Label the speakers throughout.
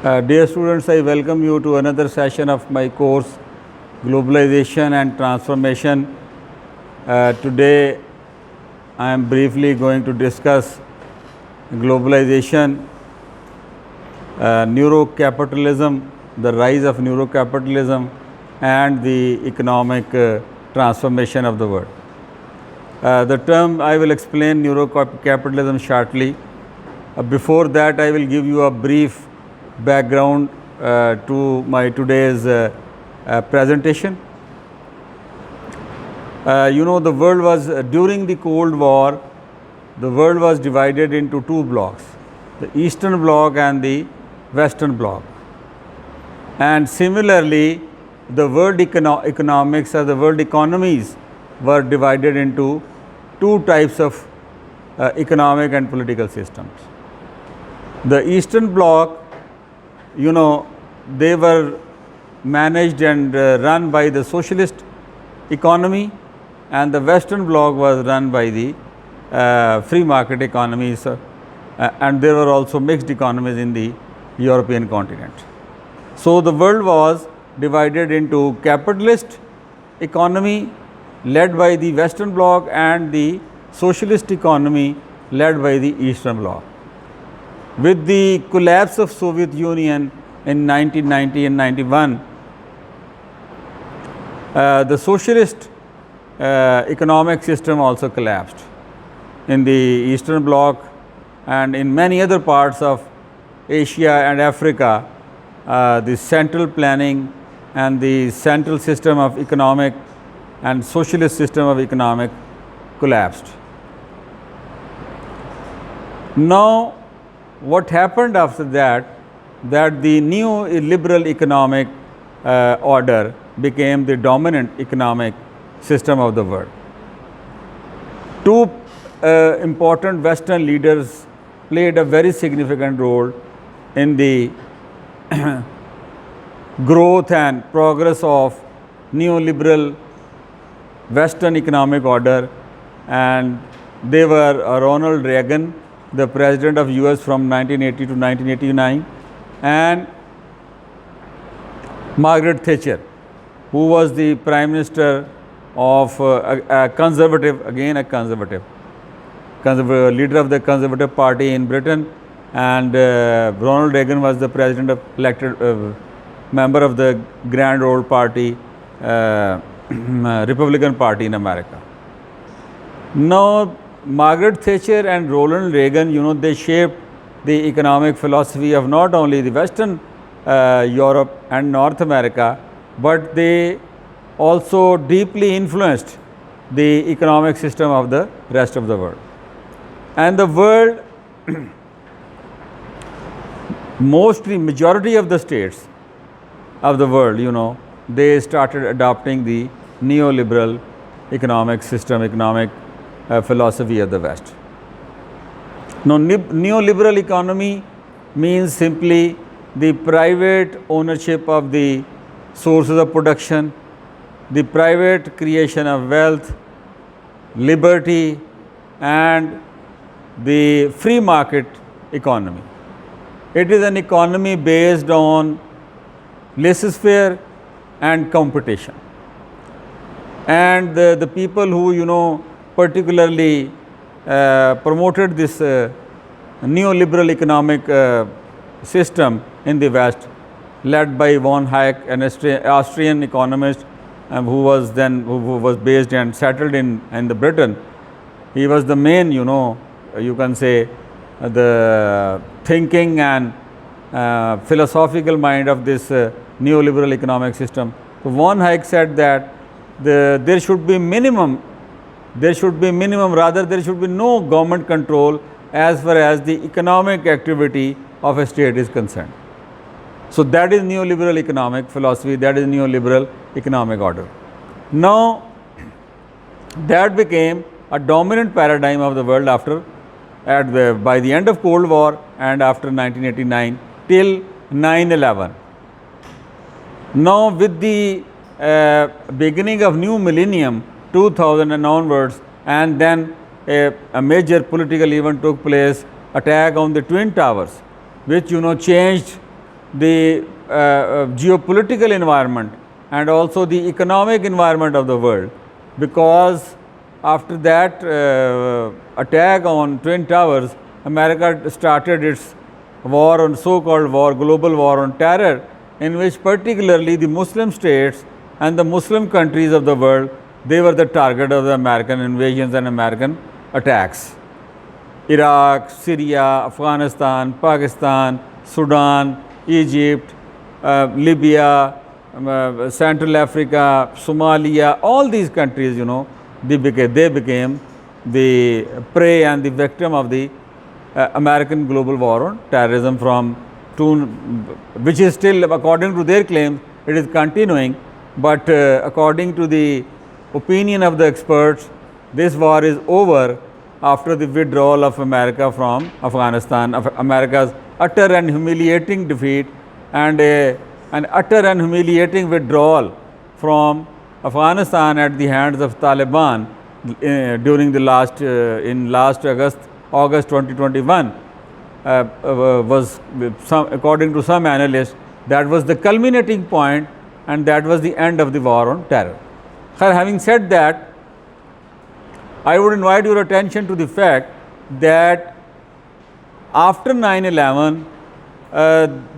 Speaker 1: Dear students, I welcome you to another session of my course, Globalization and Transformation. Today, I am briefly going to discuss globalization, Neuro Capitalism, the rise of Neuro Capitalism, and the economic transformation of the world. The term I will explain Neuro Capitalism shortly. Before that, I will give you a brief background to my today's presentation. The world was during the Cold War, the world was divided into two blocks, the Eastern Bloc and the Western Bloc. And similarly, the world economics or the world economies were divided into two types of economic and political systems. The Eastern Bloc, they were managed and run by the socialist economy, and the Western Bloc was run by the free market economies, and there were also mixed economies in the European continent. So the world was divided into capitalist economy led by the Western Bloc and the socialist economy led by the Eastern Bloc. With the collapse of Soviet Union in 1990 and 91, the socialist economic system also collapsed in the Eastern Bloc, and in many other parts of Asia and Africa, the central planning and the central system of economic and socialist system of economic collapsed. Now, what happened after that the neoliberal economic order became the dominant economic system of the world. Two important Western leaders played a very significant role in the growth and progress of neoliberal Western economic order, and they were Ronald Reagan, the president of US from 1980 to 1989, and Margaret Thatcher, who was the prime minister of a conservative, again a conservative leader of the Conservative Party in Britain, and Ronald Reagan was the president of elected member of the Grand Old Party, Republican Party in America. Now, Margaret Thatcher and Ronald Reagan, they shaped the economic philosophy of not only the Western Europe and North America, but they also deeply influenced the economic system of the rest of the world. And the world, majority of the states of the world, they started adopting the neoliberal economic system, economic philosophy of the West. Now, neoliberal economy means simply the private ownership of the sources of production, the private creation of wealth, liberty, and the free market economy. It is an economy based on laissez-faire and competition. And the people who, particularly promoted this neoliberal economic system in the West, led by von Hayek, an Austrian economist who was based and settled in the Britain. He was the main, you can say, the thinking and philosophical mind of this neoliberal economic system. So von Hayek said that there should be minimum, rather there should be no government control as far as the economic activity of a state is concerned. So that is neoliberal economic philosophy, that is neoliberal economic order. Now, that became a dominant paradigm of the world by the end of Cold War and after 1989 till 9/11. Now, with the beginning of new millennium, 2000 and onwards, and then a major political event took place, attack on the Twin Towers, which changed the geopolitical environment and also the economic environment of the world, because after that attack on Twin Towers, America started its war on so-called war, global war on terror, in which particularly the Muslim states and the Muslim countries of the world, they were the target of the American invasions and American attacks. Iraq, Syria, Afghanistan, Pakistan, Sudan, Egypt, Libya, Central Africa, Somalia, all these countries, they became the prey and the victim of the American global war on terrorism which is still, according to their claims, it is continuing, but according to the opinion of the experts, this war is over after the withdrawal of America from Afghanistan, of America's utter and humiliating defeat and an utter and humiliating withdrawal from Afghanistan at the hands of Taliban during the last August 2021 was according to some analysts, that was the culminating point and that was the end of the war on terror. Having said that, I would invite your attention to the fact that after 9/11,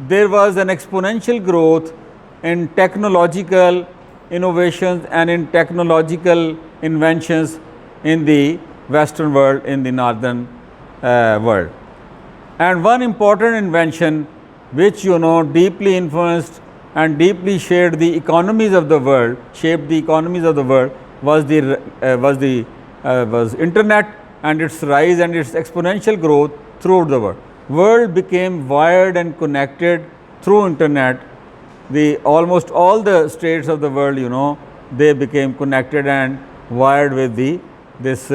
Speaker 1: there was an exponential growth in technological innovations and in technological inventions in the Western world, in the Northern world. And one important invention which deeply influenced and deeply shaped the economies of the world, was internet and its rise and its exponential growth throughout the world. World became wired and connected through internet. Almost all the states of the world, they became connected and wired with this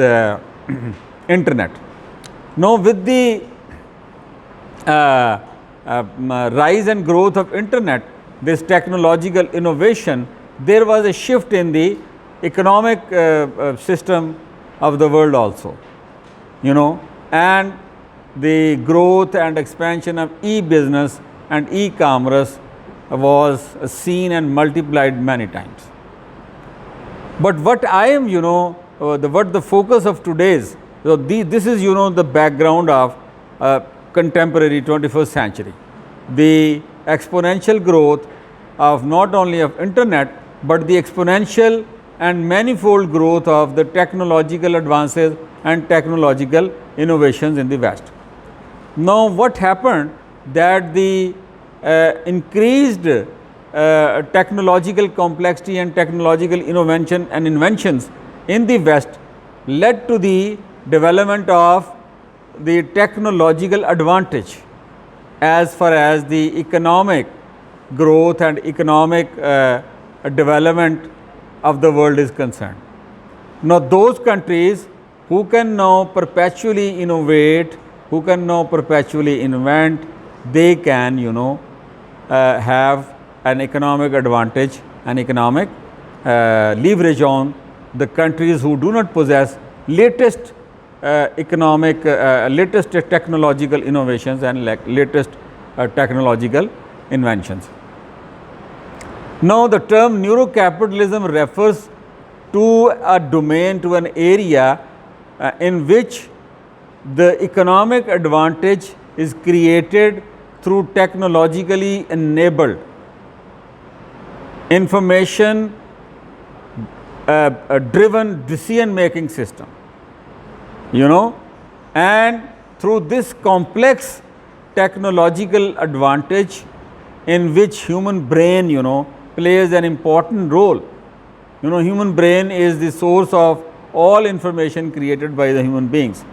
Speaker 1: internet. Now, with the rise and growth of internet, this technological innovation, there was a shift in the economic system of the world also, and the growth and expansion of e-business and e-commerce was seen and multiplied many times. But what I am, what the focus of today's, this is, the background of contemporary 21st century. The exponential growth of not only of internet, but the exponential and manifold growth of the technological advances and technological innovations in the West. Now, what happened that the increased technological complexity and technological innovation and inventions in the West led to the development of the technological advantage as far as the economic growth and economic development of the world is concerned. Now, those countries who can now perpetually innovate, who can now perpetually invent, they can, have an economic advantage, an economic leverage on the countries who do not possess latest latest technological innovations and latest technological inventions. Now, the term Neuro Capitalism refers to a domain, to an area in which the economic advantage is created through technologically enabled information driven decision making system, and through this complex technological advantage in which human brain, plays an important role. Human brain is the source of all information created by the human beings.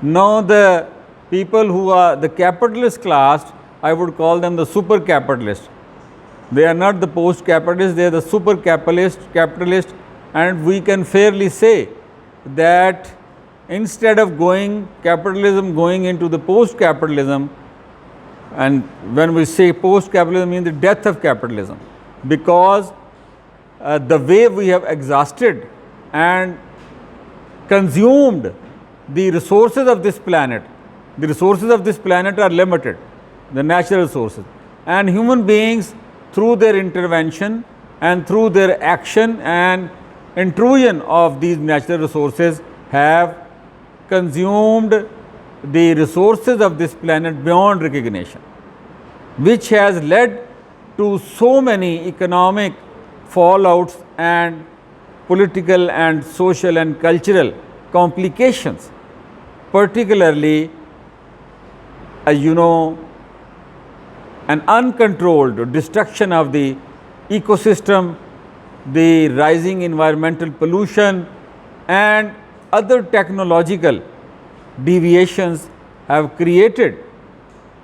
Speaker 1: Now, the people who are the capitalist class, I would call them the super capitalists. They are not the post capitalists, they are the super capitalist, and we can fairly say that instead of capitalism going into the post capitalism, and when we say post capitalism, means the death of capitalism, because the way we have exhausted and consumed the resources of this planet, the resources of this planet are limited, the natural resources. and human beings, through their intervention and through their action and intrusion of these natural resources, have consumed the resources of this planet beyond recognition, which has led to so many economic fallouts and political and social and cultural complications, particularly an uncontrolled destruction of the ecosystem, the rising environmental pollution, and other technological deviations have created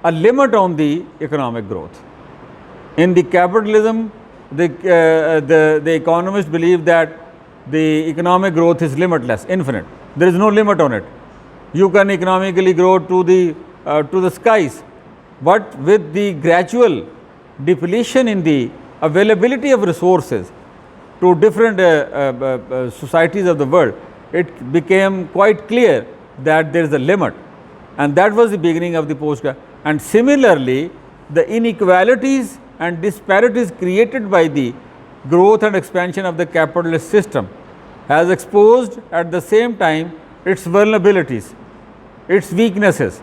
Speaker 1: a limit on the economic growth. In the capitalism, the economists believe that the economic growth is limitless, infinite. There is no limit on it. You can economically grow to the skies, but with the gradual depletion in the availability of resources to different societies of the world, it became quite clear that there is a limit, and that was the beginning of the post. And similarly, the inequalities and disparities created by the growth and expansion of the capitalist system has exposed at the same time its vulnerabilities, its weaknesses,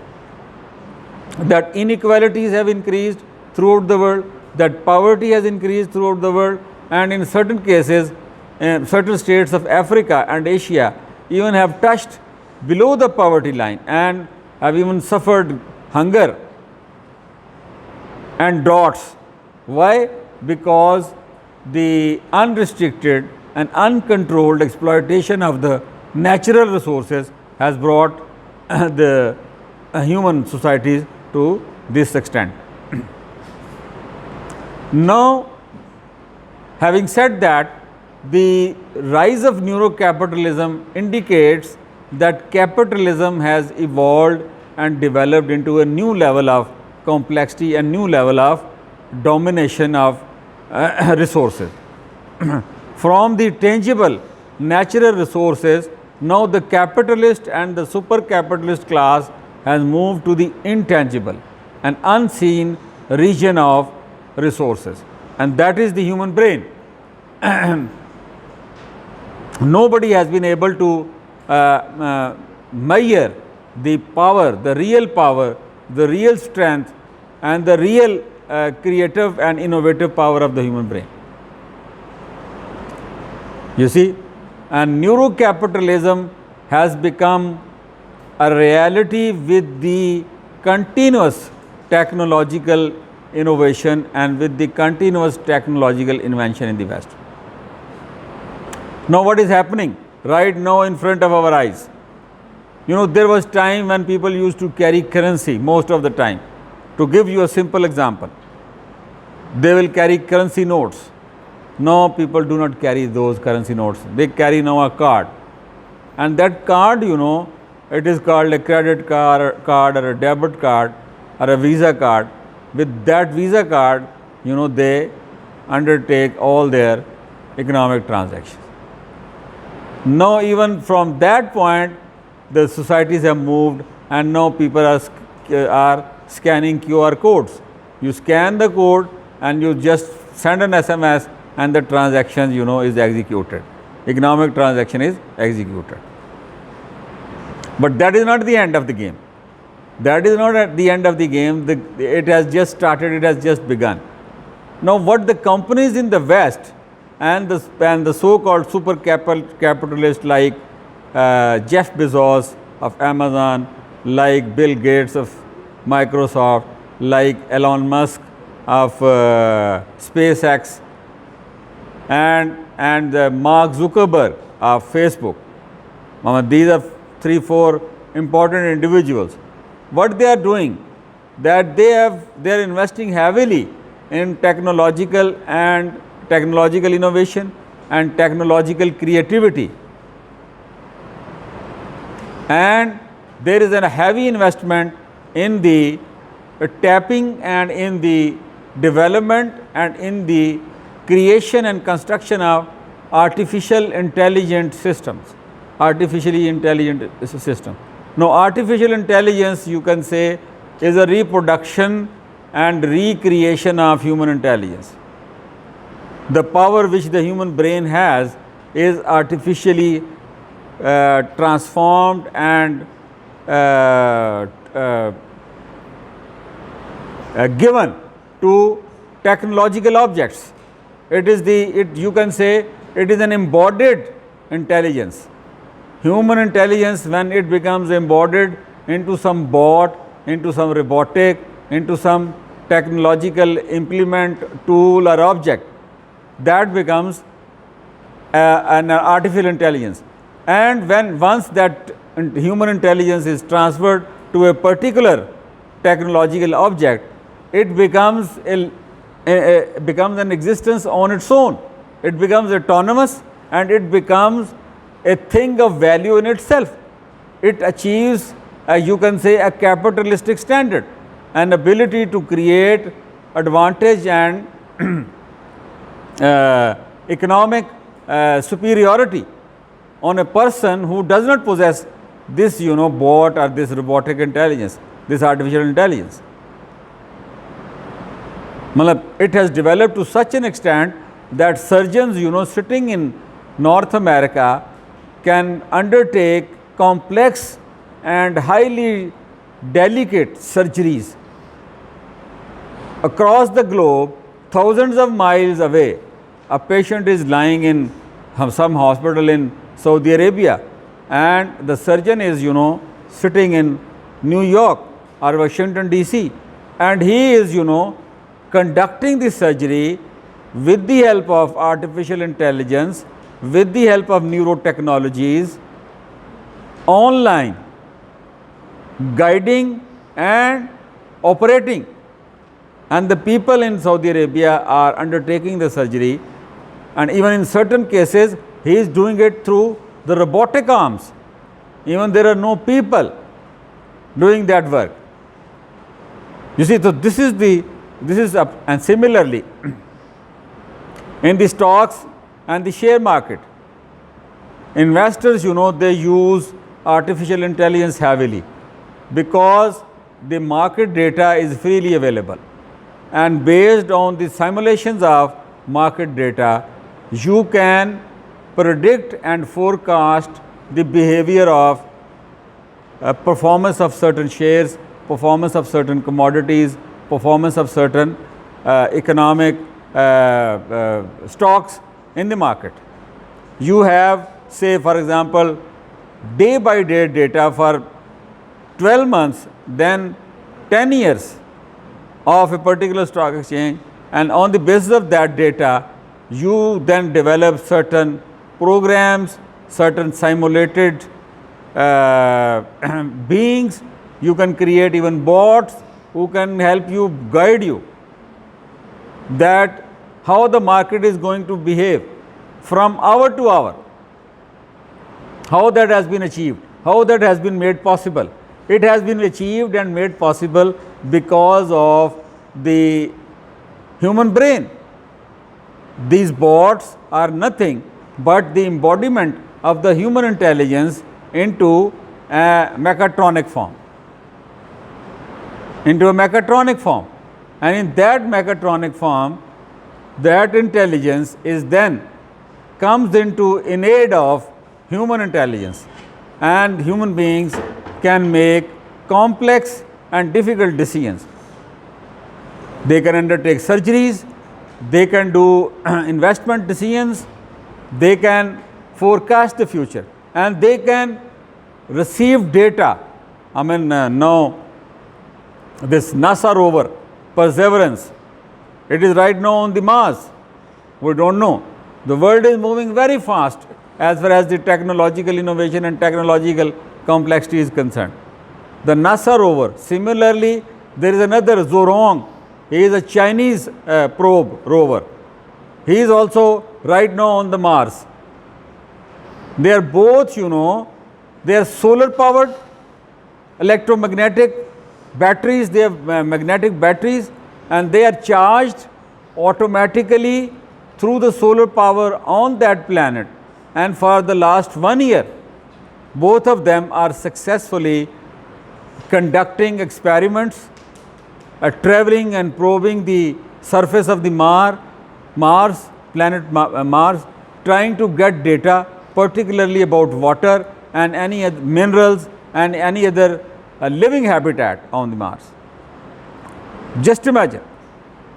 Speaker 1: that inequalities have increased throughout the world, that poverty has increased throughout the world, and in certain cases, certain states of Africa and Asia even have touched below the poverty line and have even suffered hunger and droughts. Why? Because the unrestricted and uncontrolled exploitation of the natural resources has brought the human societies to this extent. Now, having said that, the rise of neurocapitalism indicates that capitalism has evolved and developed into a new level of complexity and new level of domination of resources. From the tangible natural resources, now the capitalist and the super capitalist class has moved to the intangible and unseen region of resources, and that is the human brain. Nobody has been able to measure the power, the real strength, and the real creative and innovative power of the human brain. You see, and neurocapitalism has become a reality with the continuous technological innovation and with the continuous technological invention in the West. Now, what is happening right now in front of our eyes? There was time when people used to carry currency most of the time. To give you a simple example, they will carry currency notes. Now, people do not carry those currency notes. They carry now a card. And that card, it is called a credit card or a debit card or a Visa card. With that Visa card, they undertake all their economic transactions. Now, even from that point, the societies have moved, and now people are scanning QR codes. You scan the code and you just send an SMS, and the transaction is executed. Economic transaction is executed. But that is not the end of the game. That is not at the end of the game. It has just started, it has just begun. Now, what the companies in the West and the so-called super capitalists like Jeff Bezos of Amazon, like Bill Gates of Microsoft, like Elon Musk of SpaceX, and Mark Zuckerberg of Facebook. These are 3-4 important individuals. What they are doing, that they are investing heavily in technological innovation and technological creativity, and there is a heavy investment in the tapping and in the development and in the creation and construction of artificially intelligent systems. Now, artificial intelligence, you can say, is a reproduction and recreation of human intelligence. The power which the human brain has is artificially transformed and given to technological objects. It is you can say it is an embodied intelligence. Human intelligence, when it becomes embodied into some bot, into some robotic, into some technological implement, tool or object, that becomes an artificial intelligence. And once that human intelligence is transferred to a particular technological object, it becomes an existence on its own. It becomes autonomous and it becomes a thing of value in itself. It achieves, you can say, a capitalistic standard, an ability to create advantage and economic superiority on a person who does not possess this bot or this robotic intelligence, this artificial intelligence. It has developed to such an extent that surgeons sitting in North America can undertake complex and highly delicate surgeries across the globe. Thousands of miles away, a patient is lying in some hospital in Saudi Arabia, and the surgeon is sitting in New York or Washington DC, and he is conducting the surgery with the help of artificial intelligence, with the help of neurotechnologies, online, guiding and operating. And the people in Saudi Arabia are undertaking the surgery, and even in certain cases he is doing it through the robotic arms. Even there are no people doing that work. You see, so this is and similarly in the stocks and the share market, investors they use artificial intelligence heavily because the market data is freely available, and based on the simulations of market data, you can predict and forecast the behavior of performance of certain shares, performance of certain commodities, performance of certain economic stocks in the market. You have, say for example, day by day data for 12 months, then 10 years of a particular stock exchange, and on the basis of that data you then develop certain programs, certain simulated beings. You can create even bots who can help you, guide you, that how the market is going to behave from hour to hour. How that has been achieved, how that has been made possible. It has been achieved and made possible because of the human brain. These bots are nothing but the embodiment of the human intelligence into a mechatronic form. Into a mechatronic form. And in that mechatronic form, that intelligence is then comes into in aid of human intelligence, and human beings can make complex and difficult decisions. They can undertake surgeries, they can do investment decisions, they can forecast the future, and they can receive data. Now this NASA rover, Perseverance, it is right now on the Mars. We don't know. The world is moving very fast as far as the technological innovation and technological complexity is concerned. The NASA rover, similarly, there is another Zhurong. He is a Chinese probe rover. He is also right now on the Mars. They are both, they are solar powered, electromagnetic batteries, they have magnetic batteries, and they are charged automatically through the solar power on that planet. And for the last 1 year, both of them are successfully conducting experiments traveling and probing the surface of the Mars, Mars, trying to get data, particularly about water and any other minerals and any other living habitat on the Mars. Just imagine,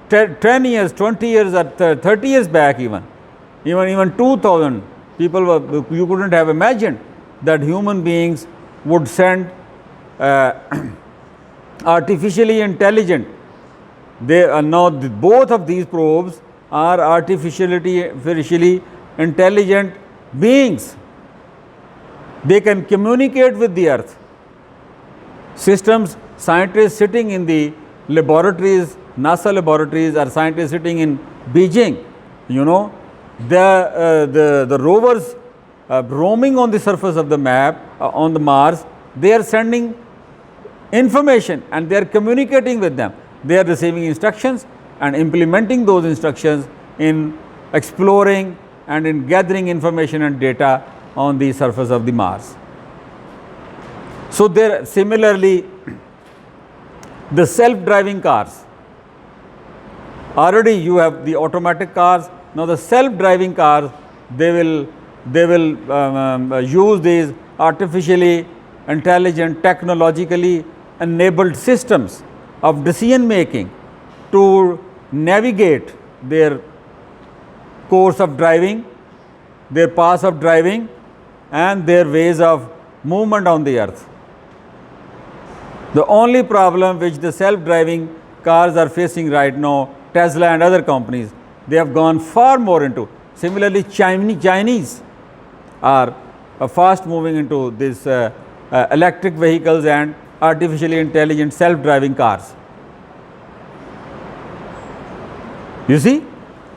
Speaker 1: 10 years, 20 years, or 30 years back, even 2000, people you couldn't have imagined that human beings would send artificially intelligent. They are now both of these probes are artificially intelligent beings. They can communicate with the earth. Systems, scientists sitting in the laboratories, NASA laboratories, or scientists sitting in Beijing, the rovers roaming on the surface of the map on the Mars, they are sending information and they are communicating with them. They are receiving instructions and implementing those instructions in exploring and in gathering information and data on the surface of the Mars. So there similarly, the self-driving cars. Already you have the automatic cars. Now the self-driving cars, they will use these artificially intelligent, technologically enabled systems of decision making to navigate their course of driving, their path of driving, and their ways of movement on the earth. The only problem which the self-driving cars are facing right now, Tesla and other companies, they have gone far more into. Similarly, Chinese are fast moving into this electric vehicles and artificially intelligent self-driving cars. You see?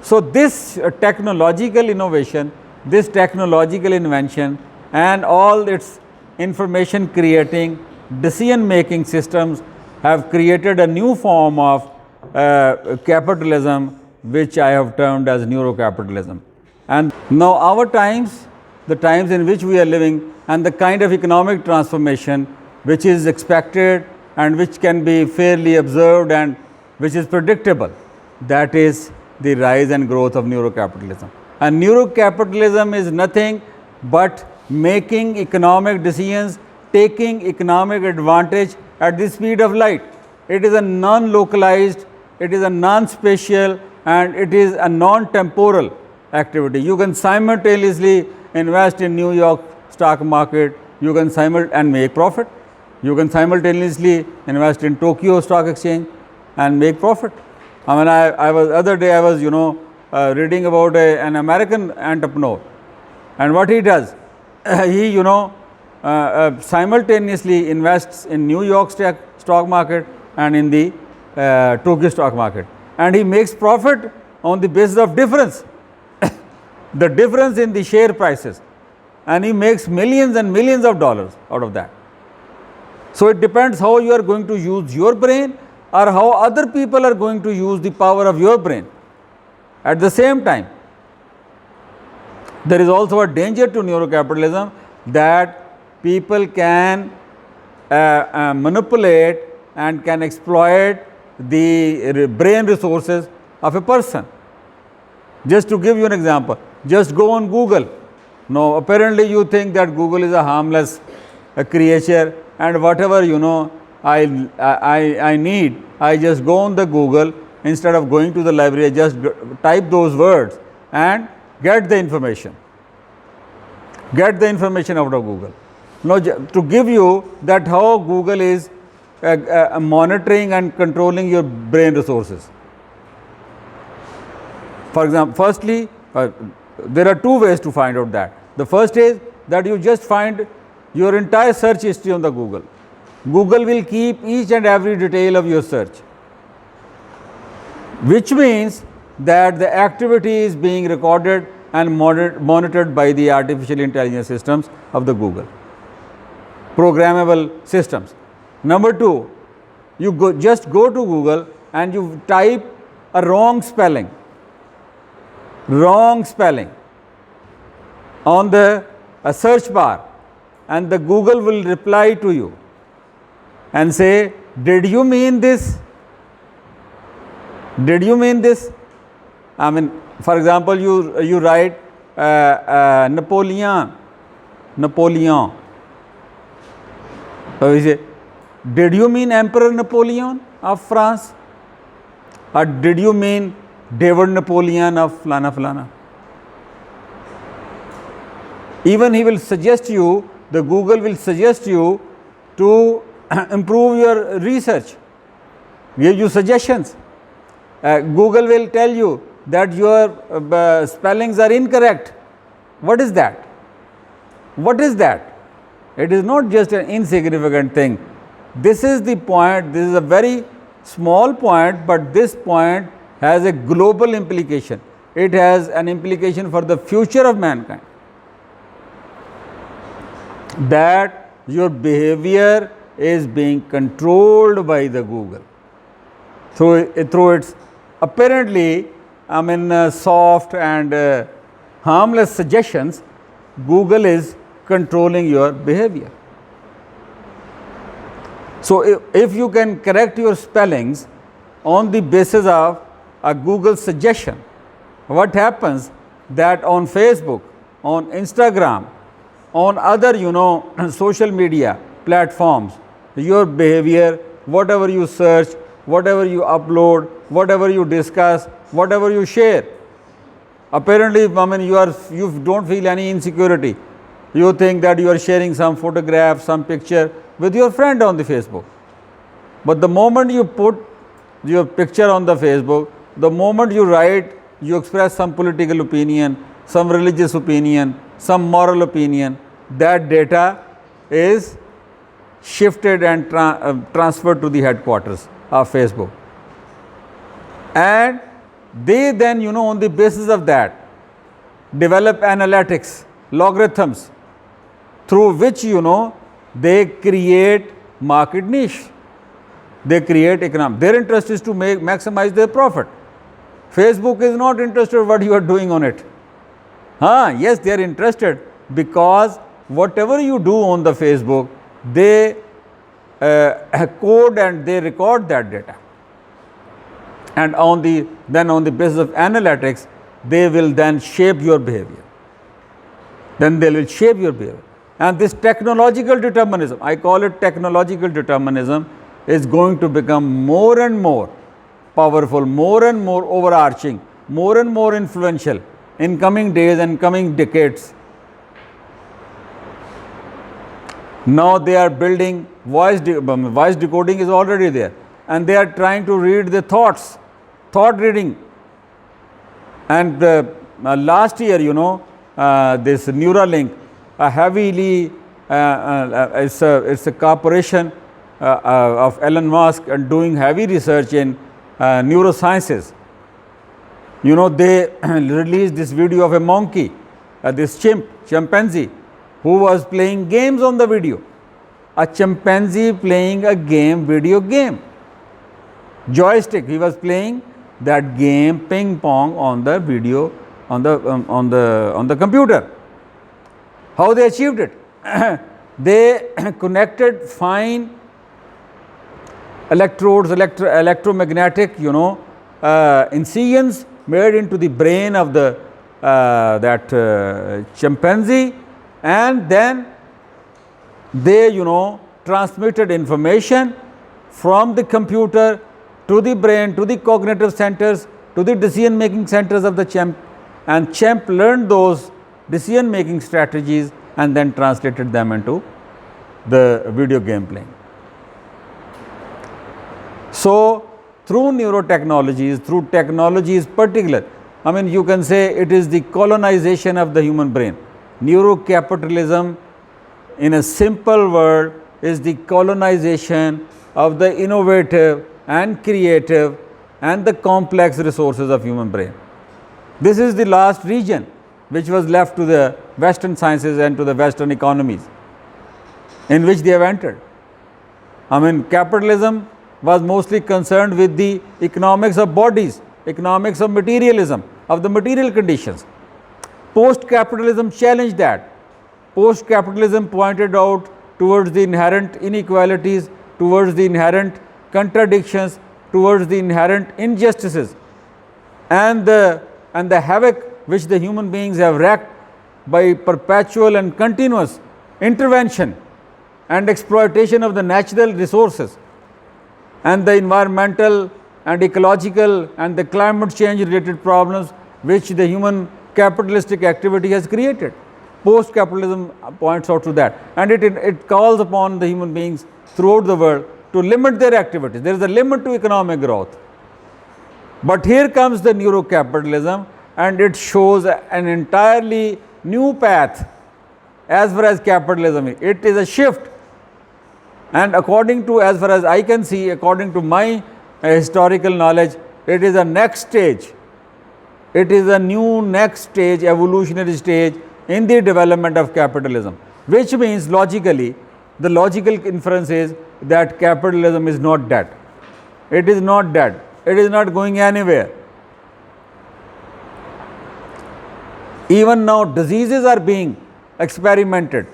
Speaker 1: So this technological innovation, this technological invention and all its information creating, decision making systems have created a new form of capitalism, which I have termed as Neuro Capitalism. And now our times, the times in which we are living, and the kind of economic transformation which is expected and which can be fairly observed and which is predictable, that is the rise and growth of neurocapitalism. And neurocapitalism is nothing but making economic decisions, taking economic advantage at the speed of light. It is a non-localized, it is a non-spatial, and it is a non-temporal activity. You can simultaneously invest in New York stock market, you can and make profit. You can simultaneously invest in Tokyo Stock Exchange and make profit. I mean, I was other day I was reading about an American entrepreneur, and what he does, he simultaneously invests in New York stock market and in the Tokyo stock market, and he makes profit on the basis of difference, the difference in the share prices, and he makes millions and millions of dollars out of that. So it depends how you are going to use your brain or how other people are going to use the power of your brain. At the same time, there is also a danger to neurocapitalism that people can manipulate and can exploit the brain resources of a person. Just to give you an example, just go on Google. Now, apparently you think that Google is a harmless creature, and whatever I need, I just go on the Google. Instead of going to the library, I just type those words and get the information. Get the information out of Google. Now, to give you that how Google is monitoring and controlling your brain resources. For example, firstly, there are two ways to find out that. The first is that you just find your entire search history on the Google. Google will keep each and every detail of your search, which means that the activity is being recorded and monitored by the artificial intelligence systems of the Google, programmable systems. Number two, you just go to Google and you type a wrong spelling on the search bar, and the Google will reply to you and say, did you mean this? Did you mean this? I mean, for example, you write Napoleon. So we say, did you mean Emperor Napoleon of France? Or did you mean David Napoleon of Flana Flana? Even he will suggest you, the Google will suggest you to improve your research, give you suggestions. Google will tell you that your spellings are incorrect. What is that? What is that? It is not just an insignificant thing. This is the point, this is a very small point, but this point has a global implication. It has an implication for the future of mankind. That your behavior is being controlled by the Google. Through its apparently, soft and harmless suggestions, Google is controlling your behavior. So, if you can correct your spellings on the basis of a Google suggestion, what happens that on Facebook, on Instagram, on other social media platforms, your behavior, whatever you search, whatever you upload, whatever you discuss, whatever you share, apparently you don't feel any insecurity. You think that you are sharing some photograph, some picture with your friend on the Facebook. But the moment you put your picture on the Facebook, the moment you write, you express some political opinion, some religious opinion, some moral opinion, that data is shifted and transferred to the headquarters of Facebook. And they then, on the basis of that, develop analytics, logarithms, through which, they create market niche. They create economic. Their interest is to maximize their profit. Facebook is not interested in what you are doing on it. Yes, they are interested because whatever you do on the Facebook, they code and they record that data. And then on the basis of analytics, they will then shape your behavior. Then they will shape your behavior. And this technological determinism, I call it technological determinism, is going to become more and more powerful, more and more overarching, more and more influential in coming days and coming decades. Now they are building voice decoding is already there, and they are trying to read the thoughts, thought reading. And last year, this Neuralink, heavily, it's a corporation of Elon Musk and doing heavy research in neurosciences. They released this video of a monkey, this chimpanzee, who was playing games on the video. A chimpanzee playing a video game. Joystick, he was playing that game, ping pong, on the video, on the computer. How they achieved it? They connected fine electrodes, electromagnetic, incisions made into the brain of the chimpanzee, and then they, transmitted information from the computer to the brain, to the cognitive centers, to the decision-making centers of the chimp, and chimp learned those decision-making strategies and then translated them into the video game playing. So, through neurotechnologies, through technologies particular, you can say it is the colonization of the human brain. Neuro Capitalism, in a simple word, is the colonization of the innovative and creative and the complex resources of human brain. This is the last region which was left to the Western sciences and to the Western economies, in which they have entered. Capitalism was mostly concerned with the economics of bodies, economics of materialism, of the material conditions. Post-capitalism challenged that. Post-capitalism pointed out towards the inherent inequalities, towards the inherent contradictions, towards the inherent injustices and the havoc which the human beings have wreaked by perpetual and continuous intervention and exploitation of the natural resources and the environmental and ecological and the climate change related problems which the human capitalistic activity has created. Post-capitalism points out to that, and it calls upon the human beings throughout the world to limit their activities. There is a limit to economic growth. But here comes the Neuro Capitalism, and it shows an entirely new path as far as capitalism is. It is a shift, and according to, as far as I can see, according to my historical knowledge, it is a next stage. It is a new next stage, evolutionary stage in the development of capitalism, which means logically, the logical inference is that capitalism is not dead. It is not dead. It is not going anywhere. Even now, diseases are being experimented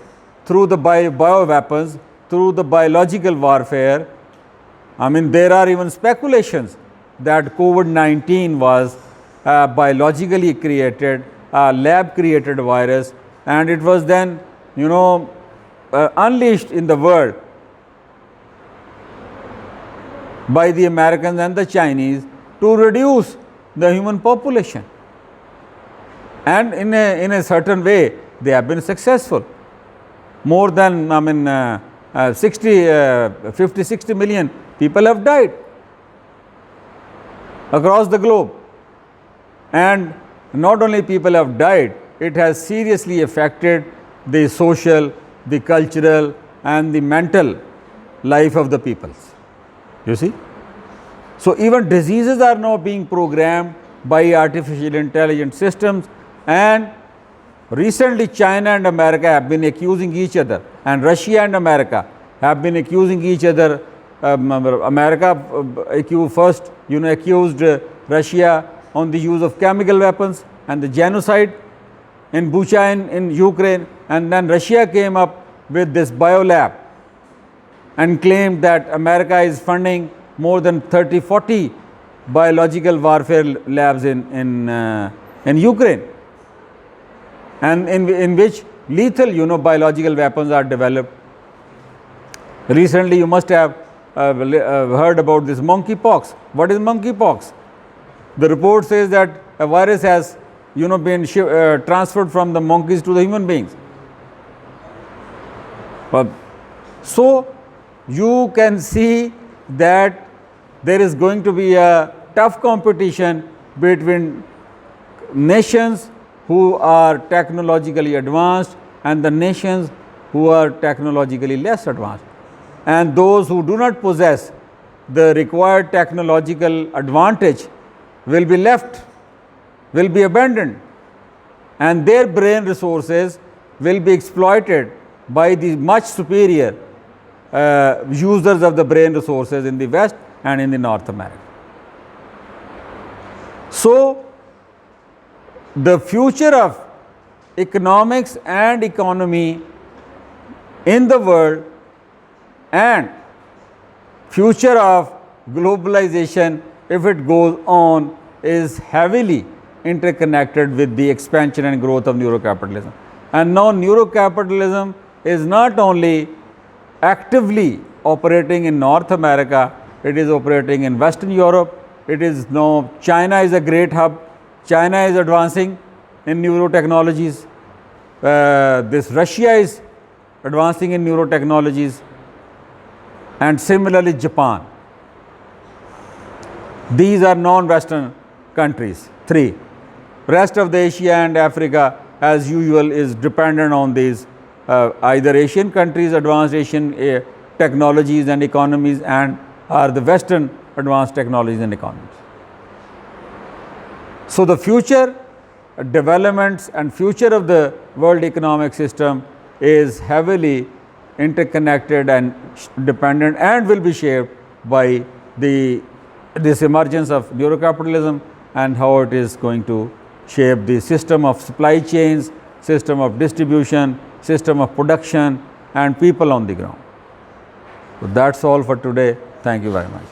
Speaker 1: through the bioweapons, through the biological warfare. I mean, there are even speculations that COVID-19 was biologically created, lab created virus, and it was then, unleashed in the world by the Americans and the Chinese to reduce the human population. And in a certain way, they have been successful. More than 50-60 million people have died across the globe. And not only people have died, it has seriously affected the social, the cultural, and the mental life of the peoples. You see? So even diseases are now being programmed by artificial intelligence systems, and recently China and America have been accusing each other, and Russia and America have been accusing each other. America accused Russia on the use of chemical weapons and the genocide in Bucha in Ukraine, and then Russia came up with this biolab and claimed that America is funding more than 30-40 biological warfare labs in Ukraine, and in which lethal biological weapons are developed. Recently you must have heard about this monkeypox. What is monkeypox? The report says that a virus has been transferred from the monkeys to the human beings. So you can see that there is going to be a tough competition between nations who are technologically advanced and the nations who are technologically less advanced. And those who do not possess the required technological advantage will be left, will be abandoned, and their brain resources will be exploited by the much superior users of the brain resources in the West and in the North America. So the future of economics and economy in the world and future of globalization, if it goes on, is heavily interconnected with the expansion and growth of neurocapitalism. And now neurocapitalism is not only actively operating in North America, it is operating in Western Europe. It is now, China is a great hub. China is advancing in neurotechnologies. This Russia is advancing in neurotechnologies, and similarly Japan. These are non-Western countries, 3. Rest of the Asia and Africa, as usual, is dependent on these either Asian countries, advanced Asian technologies and economies, and are the Western advanced technologies and economies. So the future developments and future of the world economic system is heavily interconnected and dependent, and will be shaped by this emergence of neurocapitalism and how it is going to shape the system of supply chains, system of distribution, system of production, and people on the ground. So that's all for today. Thank you very much.